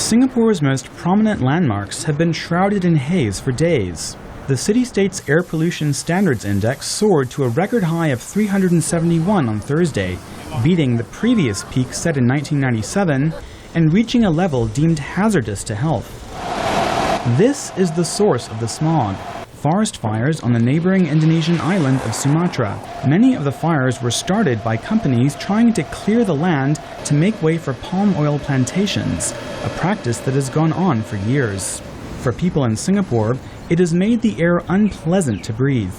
Singapore's most prominent landmarks have been shrouded in haze for days. The city-state's Air Pollution Standards Index soared to a record high of 371 on Thursday, beating the previous peak set in 1997 and reaching a level deemed hazardous to health. This is the source of the smog: forest fires on the neighboring Indonesian island of Sumatra. Many of the fires were started by companies trying to clear the land to make way for palm oil plantations, a practice that has gone on for years. For people in Singapore, it has made the air unpleasant to breathe.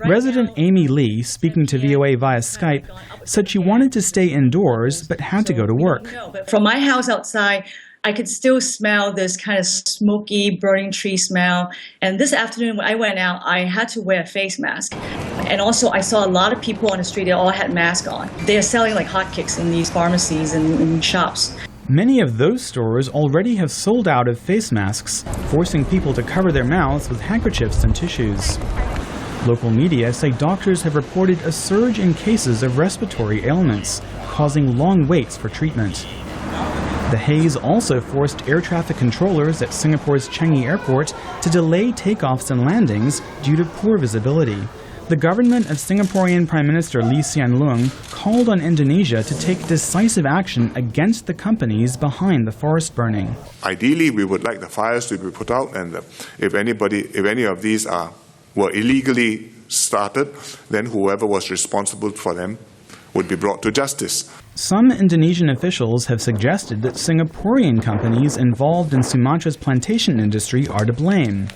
Resident Amy Lee, speaking to VOA via Skype, said she wanted to stay indoors but had to go to work. From my house outside, I could still smell this kind of smoky, burning tree smell. And this afternoon when I went out, I had to wear a face mask. And also I saw a lot of people on the street, they all had masks on. They are selling like hotcakes in these pharmacies and shops. Many of those stores already have sold out of face masks, forcing people to cover their mouths with handkerchiefs and tissues. Local media say doctors have reported a surge in cases of respiratory ailments, causing long waits for treatment. The haze also forced air traffic controllers at Singapore's Changi Airport to delay takeoffs and landings due to poor visibility. The government of Singaporean Prime Minister Lee Hsien Loong called on Indonesia to take decisive action against the companies behind the forest burning. Ideally, we would like the fires to be put out, and if any of these were illegally started, then whoever was responsible for them would be brought to justice. Some Indonesian officials have suggested that Singaporean companies involved in Sumatra's plantation industry are to blame.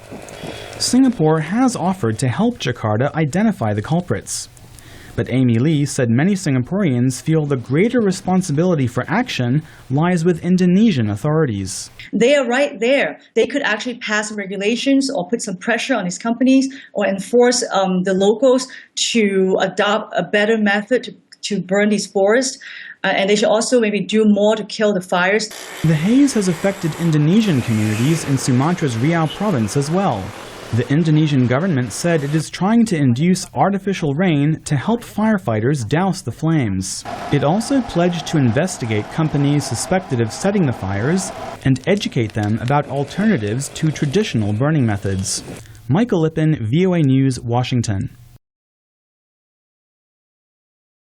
Singapore has offered to help Jakarta identify the culprits. But Amy Lee said many Singaporeans feel the greater responsibility for action lies with Indonesian authorities. They are right there. They could actually pass regulations or put some pressure on these companies or enforce the locals to adopt a better method to burn these forests. And they should also maybe do more to kill the fires. The haze has affected Indonesian communities in Sumatra's Riau province as well. The Indonesian government said it is trying to induce artificial rain to help firefighters douse the flames. It also pledged to investigate companies suspected of setting the fires and educate them about alternatives to traditional burning methods. Michael Lipin, VOA News, Washington.